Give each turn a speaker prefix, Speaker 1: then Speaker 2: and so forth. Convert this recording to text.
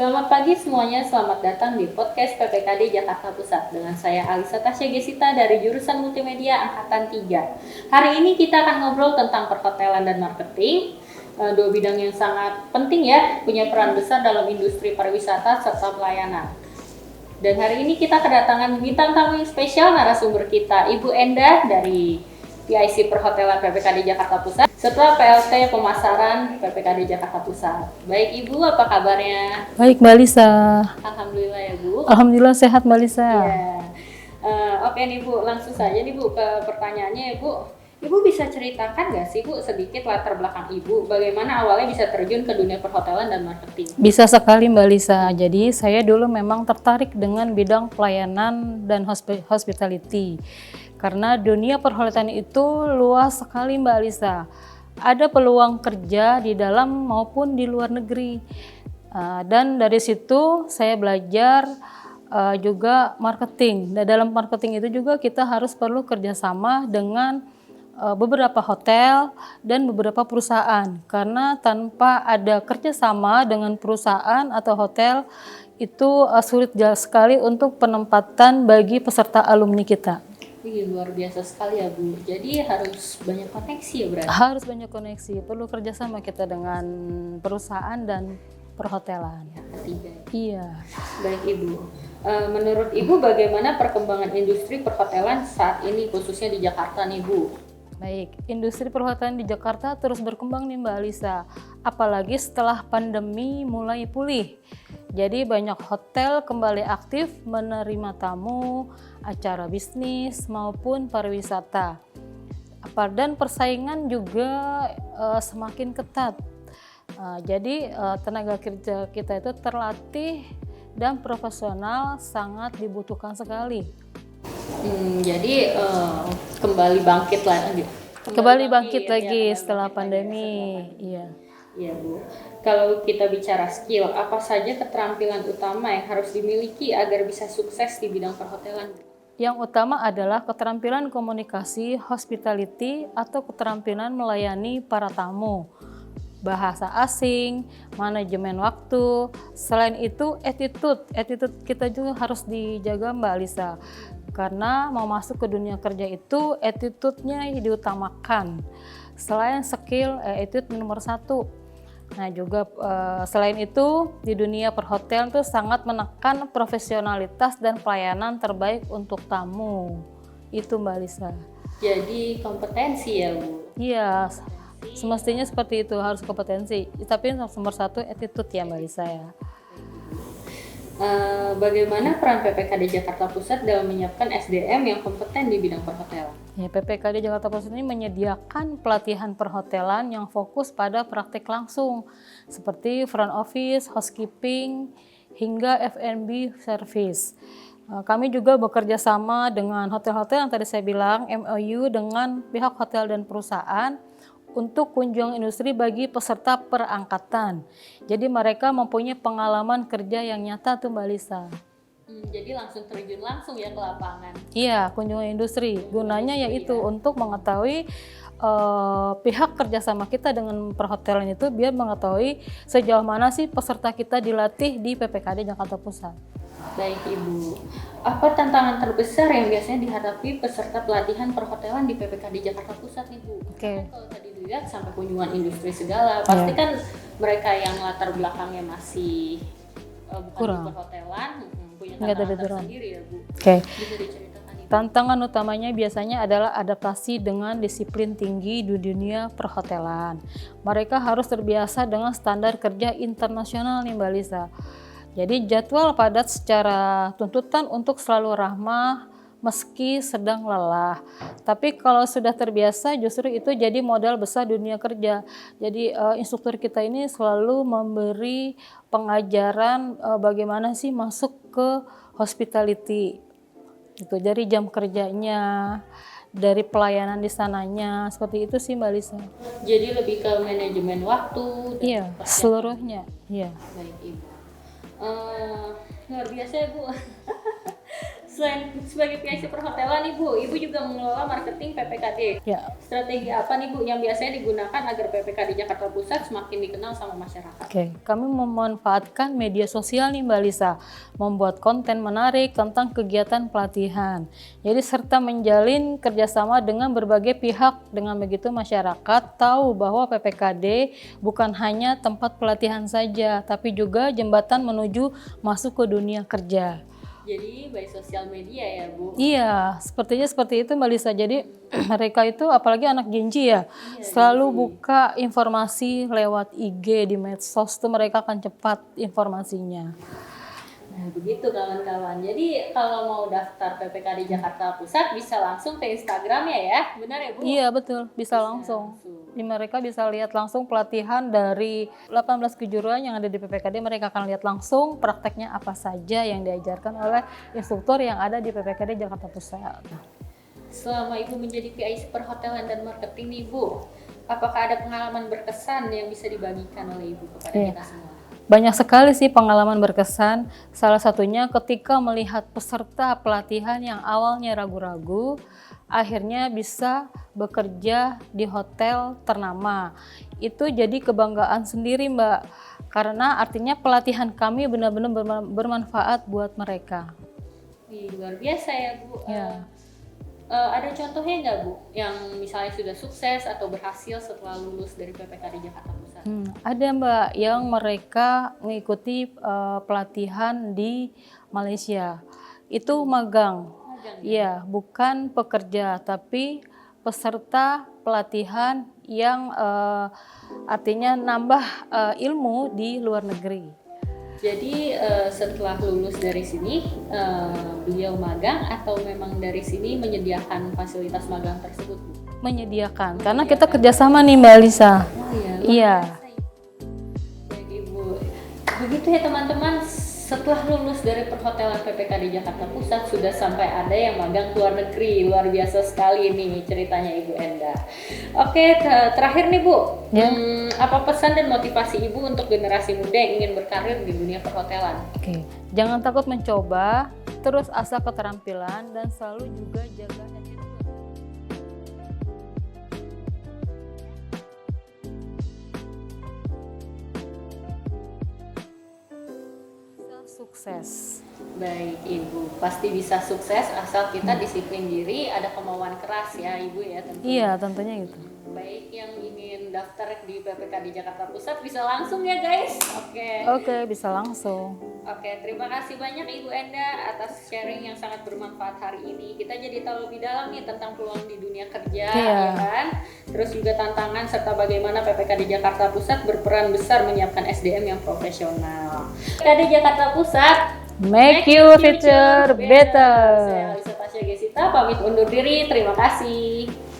Speaker 1: Selamat pagi semuanya, selamat datang di podcast PPKD Jakarta Pusat dengan saya Alisa Tasya Gesita dari jurusan Multimedia Angkatan 3. Hari ini kita akan ngobrol tentang perhotelan dan marketing, dua bidang yang sangat penting ya, punya peran besar dalam industri pariwisata serta pelayanan. Dan hari ini kita kedatangan bintang tamu yang spesial, narasumber kita Ibu Endah dari PIC Perhotelan PPKD Jakarta Pusat serta PLT Pemasaran PPKD Jakarta Pusat. Baik Ibu, apa kabarnya?
Speaker 2: Baik Mbak Lisa.
Speaker 1: Alhamdulillah ya Bu.
Speaker 2: Alhamdulillah sehat Mbak Lisa.
Speaker 1: Ya. Oke nih Bu, langsung saja nih Bu ke pertanyaannya ya Bu. Ibu bisa ceritakan nggak sih Bu sedikit latar belakang Ibu, bagaimana awalnya bisa terjun ke dunia perhotelan dan marketing?
Speaker 2: Bisa sekali Mbak Lisa. Jadi saya dulu memang tertarik dengan bidang pelayanan dan hospitality. Karena dunia perhotelan itu luas sekali Mbak Lisa. Ada peluang kerja di dalam maupun di luar negeri. Dan dari situ saya belajar juga marketing. Dan dalam marketing itu juga kita harus perlu kerjasama dengan beberapa hotel dan beberapa perusahaan. Karena tanpa ada kerjasama dengan perusahaan atau hotel itu sulit sekali untuk penempatan bagi peserta alumni kita.
Speaker 1: Luar biasa sekali ya Bu. Jadi harus banyak koneksi ya berarti?
Speaker 2: Harus banyak koneksi, perlu kerjasama kita dengan perusahaan dan perhotelan.
Speaker 1: Ketiga.
Speaker 2: Iya.
Speaker 1: Baik Ibu. Menurut Ibu bagaimana perkembangan industri perhotelan saat ini khususnya di Jakarta nih Bu?
Speaker 2: Baik, industri perhotelan di Jakarta terus berkembang nih Mbak Alisa. Apalagi setelah pandemi mulai pulih. Jadi banyak hotel kembali aktif menerima tamu, acara bisnis maupun pariwisata. Dan persaingan juga semakin ketat. Jadi tenaga kerja kita itu terlatih dan profesional sangat dibutuhkan sekali.
Speaker 1: Jadi kembali bangkit lagi.
Speaker 2: Kembali bangkit lagi setelah pandemi. Iya.
Speaker 1: Iya Bu. Kalau kita bicara skill, apa saja keterampilan utama yang harus dimiliki agar bisa sukses di bidang perhotelan?
Speaker 2: Yang utama adalah keterampilan komunikasi, hospitality, atau keterampilan melayani para tamu, bahasa asing, manajemen waktu. Selain itu, attitude kita juga harus dijaga Mbak Lisa. Karena mau masuk ke dunia kerja itu attitude-nya diutamakan. Selain skill, attitude nomor 1. Nah juga selain itu di dunia perhotelan itu sangat menekan profesionalitas dan pelayanan terbaik untuk tamu. Itu Mbak Lisa.
Speaker 1: Jadi kompetensi ya Bu?
Speaker 2: Iya, semestinya seperti itu, harus kompetensi. Tapi nomor 1 attitude ya Mbak Lisa ya.
Speaker 1: Bagaimana peran PPKD Jakarta Pusat dalam menyiapkan SDM yang kompeten di bidang perhotelan?
Speaker 2: Ya, PPKD Jakarta Pusat ini menyediakan pelatihan perhotelan yang fokus pada praktik langsung seperti front office, housekeeping, hingga F&B service. Kami juga bekerja sama dengan hotel-hotel yang tadi saya bilang, MOU dengan pihak hotel dan perusahaan untuk kunjungan industri bagi peserta perangkatan. Jadi mereka mempunyai pengalaman kerja yang nyata tuh Mbak Lisa.
Speaker 1: Jadi langsung terjun langsung ya ke lapangan?
Speaker 2: Iya, kunjungan industri. Gunanya yaitu untuk mengetahui pihak kerjasama kita dengan perhotelan itu biar mengetahui sejauh mana sih peserta kita dilatih di PPKD Jakarta Pusat.
Speaker 1: Baik Ibu, apa tantangan terbesar yang biasanya dihadapi peserta pelatihan perhotelan di PPKD Jakarta Pusat nih Bu?
Speaker 2: Oke.
Speaker 1: Kalau tadi dilihat sampai kunjungan industri segala, pasti kan mereka yang latar belakangnya masih bukan
Speaker 2: kurang
Speaker 1: di perhotelan, punya
Speaker 2: nggak
Speaker 1: tantangan
Speaker 2: ada
Speaker 1: tersendiri ya Bu.
Speaker 2: Oke.
Speaker 1: Bisa diceritakan Ibu?
Speaker 2: Tantangan utamanya biasanya adalah adaptasi dengan disiplin tinggi di dunia perhotelan. Mereka harus terbiasa dengan standar kerja internasional nih Mbak Lisa. Jadi jadwal padat secara tuntutan untuk selalu ramah meski sedang lelah. Tapi kalau sudah terbiasa justru itu jadi modal besar dunia kerja. Jadi instruktur kita ini selalu memberi pengajaran bagaimana sih masuk ke hospitality. Itu dari jam kerjanya, dari pelayanan di sananya, seperti itu sih Mbak Lisa.
Speaker 1: Jadi lebih ke manajemen waktu dan
Speaker 2: Iya, seluruhnya. Iya.
Speaker 1: Baik Ibu. Luar biasa ya Bu. Selain sebagai PIC perhotelan nih Bu, Ibu juga mengelola marketing PPKD.
Speaker 2: Ya.
Speaker 1: Strategi apa nih Bu yang biasanya digunakan agar PPKD Jakarta Pusat semakin dikenal sama masyarakat?
Speaker 2: Oke, kami memanfaatkan media sosial nih Mbak Lisa, membuat konten menarik tentang kegiatan pelatihan. Jadi serta menjalin kerjasama dengan berbagai pihak, dengan begitu masyarakat tahu bahwa PPKD bukan hanya tempat pelatihan saja, tapi juga jembatan menuju masuk ke dunia kerja.
Speaker 1: Jadi by sosial media ya Bu?
Speaker 2: Iya, sepertinya seperti itu Mbak Lisa. Jadi mereka itu apalagi anak Gen Z ya, selalu buka informasi lewat IG di medsos tuh mereka akan cepat informasinya.
Speaker 1: Nah begitu kawan-kawan. Jadi kalau mau daftar PPKD Jakarta Pusat bisa langsung ke Instagram ya, benar ya Bu?
Speaker 2: Iya betul, bisa langsung. Mereka bisa lihat langsung pelatihan dari 18 kejuruan yang ada di PPKD. Mereka akan lihat langsung prakteknya apa saja yang diajarkan oleh instruktur yang ada di PPKD Jakarta Pusat.
Speaker 1: Selama Ibu menjadi PIC perhotelan dan marketing nih Bu, apakah ada pengalaman berkesan yang bisa dibagikan oleh Ibu kepada kita semua?
Speaker 2: Banyak sekali sih pengalaman berkesan. Salah satunya ketika melihat peserta pelatihan yang awalnya ragu-ragu, akhirnya bisa bekerja di hotel ternama. Itu jadi kebanggaan sendiri Mbak, karena artinya pelatihan kami benar-benar bermanfaat buat mereka.
Speaker 1: Luar biasa ya Bu.
Speaker 2: Ya.
Speaker 1: Ada contohnya nggak Bu, yang misalnya sudah sukses atau berhasil setelah lulus dari PPKD Jakarta Pusat?
Speaker 2: Ada Mbak, yang mereka mengikuti pelatihan di Malaysia. Itu magang. Iya, bukan pekerja, tapi peserta pelatihan yang artinya nambah ilmu di luar negeri.
Speaker 1: Jadi setelah lulus dari sini beliau magang atau memang dari sini menyediakan fasilitas magang tersebut Bu?
Speaker 2: Menyediakan, karena kita kerjasama nih Mbak Lisa.
Speaker 1: Oh iya.
Speaker 2: Iya.
Speaker 1: Baik Ibu. Begitu ya teman-teman. Setelah lulus dari perhotelan PPKD Jakarta Pusat sudah sampai ada yang magang ke luar negeri. Luar biasa sekali nih ceritanya Ibu Enda. Oke, terakhir nih Bu, apa pesan dan motivasi Ibu untuk generasi muda yang ingin berkarir di dunia perhotelan?
Speaker 2: Oke, jangan takut mencoba, terus asah keterampilan dan selalu juga jaga attitude. Sukses.
Speaker 1: Baik Ibu, pasti bisa sukses asal kita disiplin diri, ada kemauan keras ya Ibu ya tentunya.
Speaker 2: Iya, tentunya gitu.
Speaker 1: Baik, yang ingin daftar di PPKD Jakarta Pusat bisa langsung ya guys.
Speaker 2: Oke, bisa langsung.
Speaker 1: Oke, terima kasih banyak Ibu Enda atas sharing yang sangat bermanfaat hari ini. Kita jadi tahu lebih dalam nih tentang peluang di dunia kerja, ya kan? Terus juga tantangan serta bagaimana PPKD Jakarta Pusat berperan besar menyiapkan SDM yang profesional. PPKD Jakarta Pusat,
Speaker 2: make your future better.
Speaker 1: Saya Alisa Tasya Gesita, pamit undur diri. Terima kasih.